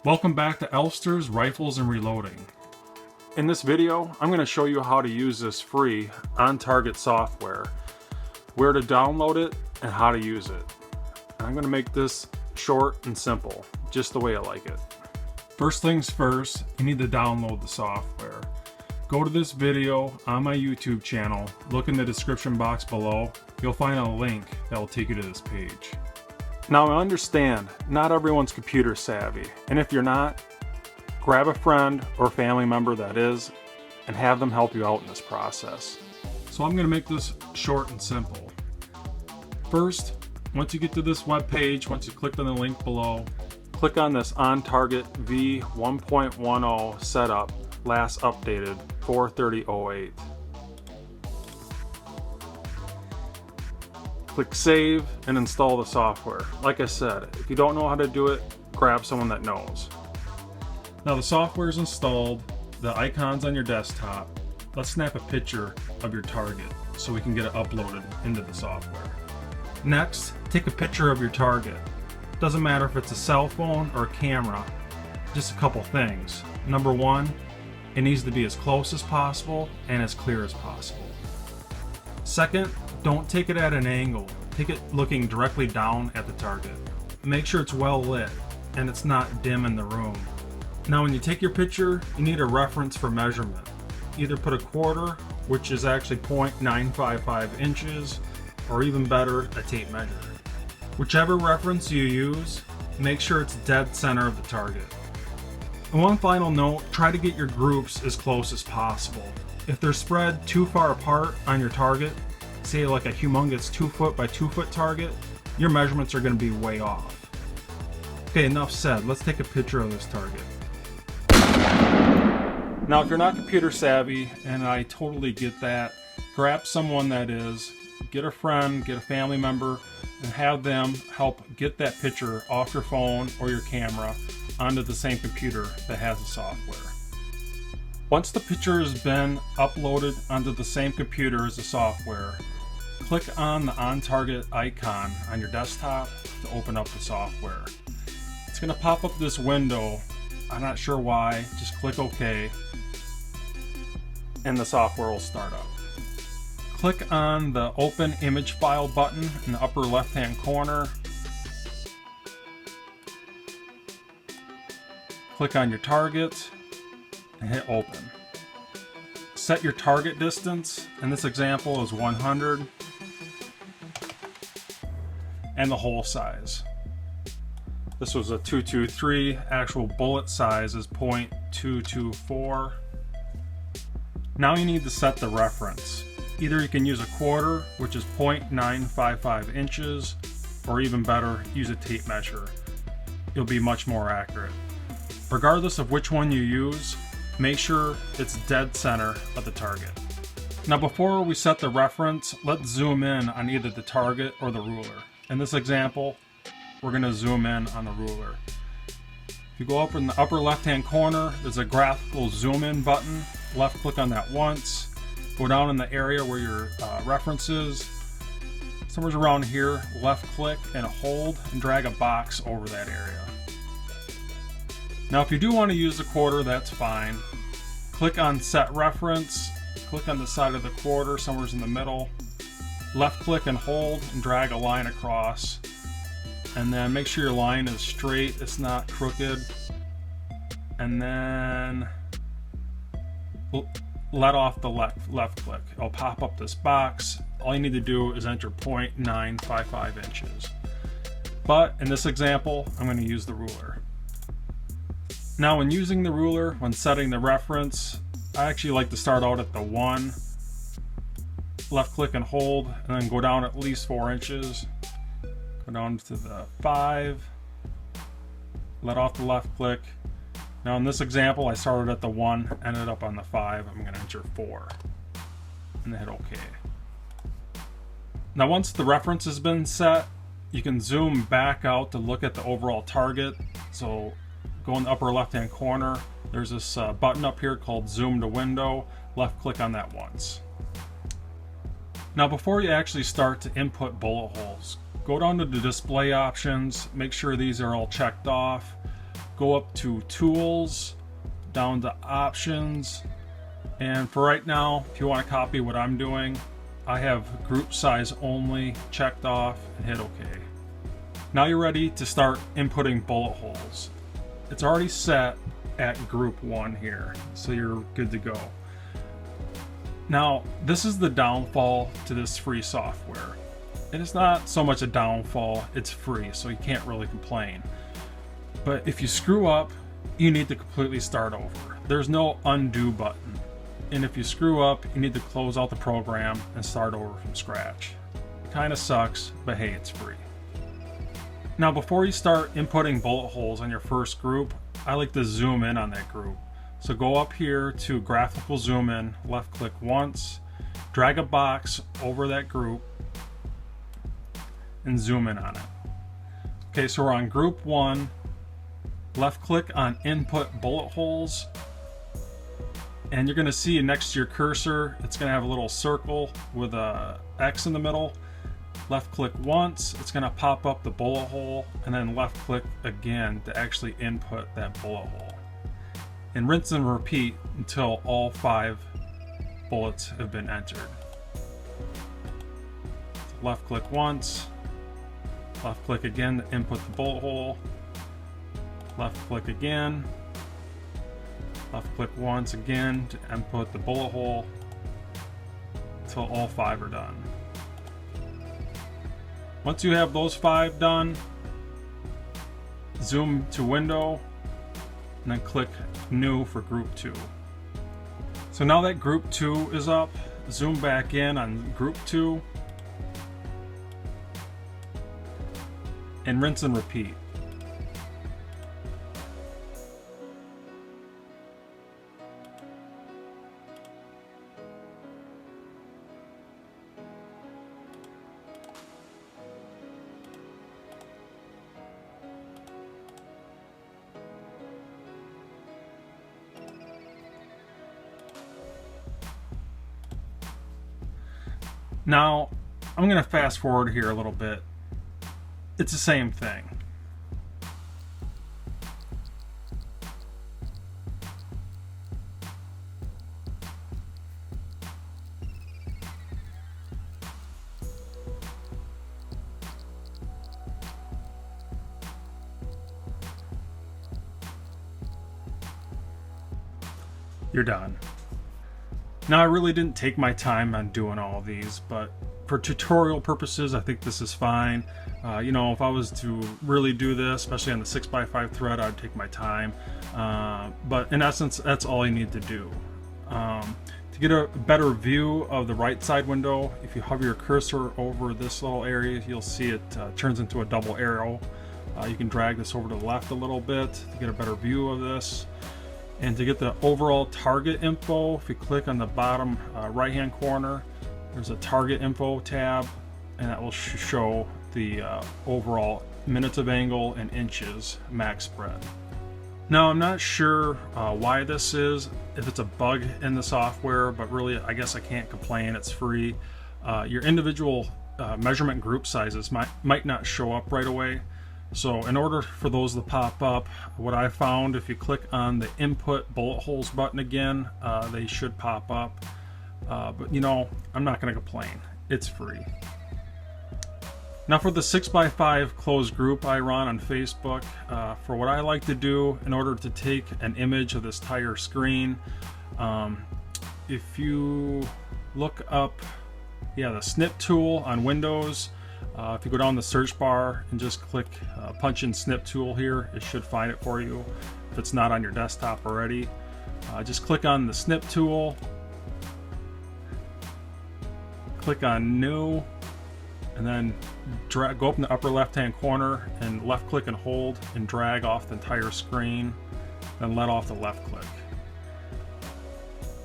Welcome back to ELFSTER'S Rifles and Reloading. In this video, I'm going to show you how to use this free on-target software, where to download it, and how to use it. And I'm going to make this short and simple, just the way I like it. First things first, you need to download the software. Go to this video on my YouTube channel, look in the description box below, you'll find a link that will take you to this page. Now I understand, not everyone's computer savvy, and if you're not, grab a friend or family member that is, and have them help you out in this process. So I'm going to make this short and simple. First, once you get to this web page, once you click on the link below, click on this on-target v1.10 setup, last updated 4/30/08. Click save and install the software. Like I said, if you don't know how to do it, grab someone that knows. Now the software is installed, the icon's on your desktop. Let's snap a picture of your target so we can get it uploaded into the software. Next, take a picture of your target. Doesn't matter if it's a cell phone or a camera, just a couple things. Number one, it needs to be as close as possible and as clear as possible. Second, don't take it at an angle. Take it looking directly down at the target. Make sure it's well lit and it's not dim in the room. Now when you take your picture, you need a reference for measurement. Either put a quarter, which is actually 0.955 inches, or even better, a tape measure. Whichever reference you use, make sure it's dead center of the target. And one final note, try to get your groups as close as possible. If they're spread too far apart on your target, say like a humongous 2 foot by 2 foot target, your measurements are going to be way off. Okay, enough said. Let's take a picture of this target. Now, if you're not computer savvy, and I totally get that, grab someone that is, get a friend, get a family member, and have them help get that picture off your phone or your camera onto the same computer that has the software. Once the picture has been uploaded onto the same computer as the software, click on the on-target icon on your desktop to open up the software. It's going to pop up this window. I'm not sure why. Just click OK, and the software will start up. Click on the Open Image File button in the upper left-hand corner. Click on your target and hit open. Set your target distance. In this example is 100. And the hole size. This was a 223. Actual bullet size is 0.224. Now you need to set the reference. Either you can use a quarter, which is 0.955 inches, or even better, use a tape measure. You'll be much more accurate. Regardless of which one you use, make sure it's dead center of the target. Now before we set the reference, let's zoom in on either the target or the ruler. In this example, we're going to zoom in on the ruler. If you go up in the upper left-hand corner, there's a graphical zoom in button. Left click on that once. Go down in the area where your reference is. Somewhere around here, left click and hold and drag a box over that area. Now if you do want to use the quarter, that's fine. Click on set reference, click on the side of the quarter, somewhere in the middle. Left click and hold and drag a line across. And then make sure your line is straight, it's not crooked. And then let off the left click. It'll pop up this box. All you need to do is enter 0.955 inches. But in this example, I'm going to use the ruler. Now when using the ruler, when setting the reference, I actually like to start out at the 1, left click and hold, and then go down at least 4 inches. Go down to the 5, let off the left click. Now in this example, I started at the 1, ended up on the 5. I'm going to enter 4 and hit OK. Now once the reference has been set, you can zoom back out to look at the overall target. So go in the upper left hand corner, there's this button up here called Zoom to Window. Left click on that once. Now before you actually start to input bullet holes, go down to the display options, make sure these are all checked off. go up to Tools, down to Options, and for right now, if you want to copy what I'm doing, I have group size only checked off and hit OK. Now you're ready to start inputting bullet holes. It's already set at group 1 here, so you're good to go. Now, this is the downfall to this free software. And it's not so much a downfall, it's free, so you can't really complain. But if you screw up, you need to completely start over. There's no undo button. And if you screw up, you need to close out the program and start over from scratch. Kinda sucks, but hey, it's free. Now, before you start inputting bullet holes on your first group, I like to zoom in on that group. So go up here to graphical zoom in, left click once, drag a box over that group, and zoom in on it. Okay, so we're on group 1, left click on input bullet holes, and you're gonna see next to your cursor, it's gonna have a little circle with a X in the middle. Left click once, it's gonna pop up the bullet hole, and then left click again to actually input that bullet hole. And rinse and repeat until all 5 bullets have been entered. Left click once, left click again to input the bullet hole, left click again, left click once again to input the bullet hole until all 5 are done. Once you have those 5 done, zoom to window and then click new for group 2. So now that group 2 is up, zoom back in on group 2 and rinse and repeat. Now, I'm going to fast forward here a little bit. It's the same thing. You're done. Now, I really didn't take my time on doing all of these, but for tutorial purposes, I think this is fine. You know, if I was to really do this, especially on the 6x5 thread, I'd take my time. But in essence, that's all you need to do. To get a better view of the right side window, if you hover your cursor over this little area, you'll see it turns into a double arrow. You can drag this over to the left a little bit to get a better view of this. And to get the overall target info, if you click on the bottom right hand corner, there's a target info tab, and that will show the overall minutes of angle and inches max spread. Now, I'm not sure why this is, if it's a bug in the software, but really I guess I can't complain, it's free. Your individual measurement group sizes might not show up right away. So in order for those to pop up, what I found, if you click on the input bullet holes button again, they should pop up. But you know, I'm not going to complain. It's free. Now for the 6x5 closed group I run on Facebook, for what I like to do in order to take an image of this entire screen, if you look up, the snip tool on Windows, if you go down the search bar and just click punch in snip tool here, it should find it for you if it's not on your desktop already. Just click on the snip tool, click on new, and then go up in the upper left hand corner and left click and hold and drag off the entire screen, then let off the left click,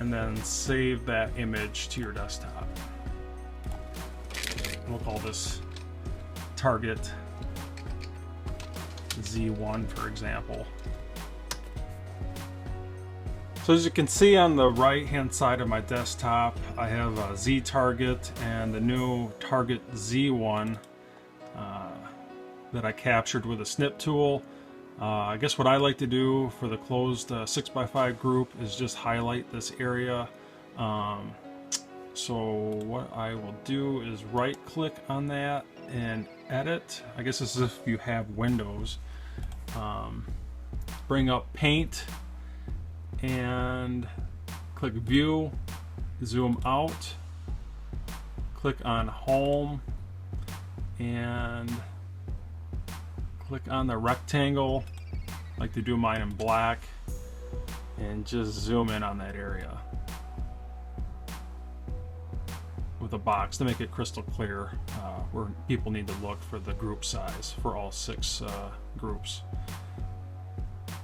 and then save that image to your desktop. We'll call this target Z1, for example. So as you can see on the right hand side of my desktop, I have a Z target and the new target Z1 that I captured with a snip tool. I guess what I like to do for the closed 6x5 group is just highlight this area. So what I will do is right click on that and edit. I guess this is if you have Windows. Bring up paint and click view, zoom out, click on home and click on the rectangle. I like to do mine in black and just zoom in on that area with a box to make it crystal clear where people need to look for the group size for all 6 groups,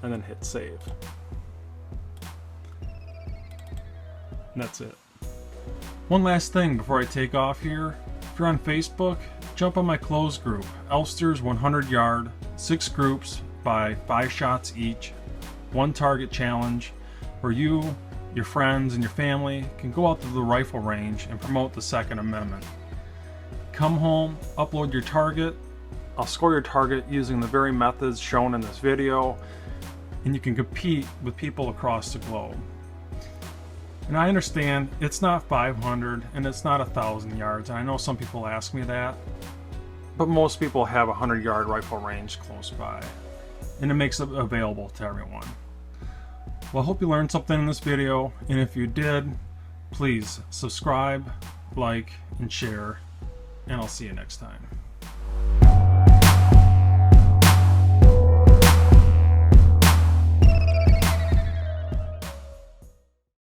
and then hit save. And that's it. One last thing before I take off here. If you're on Facebook, jump on my closed group, ELFSTER'S 100 yard, 6 groups by 5 shots each, 1 target challenge, where you, your friends, and your family can go out to the rifle range and promote the Second Amendment. Come home, upload your target. I'll score your target using the very methods shown in this video, and you can compete with people across the globe. And I understand it's not 500 and it's not 1,000 yards. And I know some people ask me that, but most people have a 100-yard rifle range close by, and it makes it available to everyone. Well, I hope you learned something in this video, and if you did, please subscribe, like, and share, and I'll see you next time.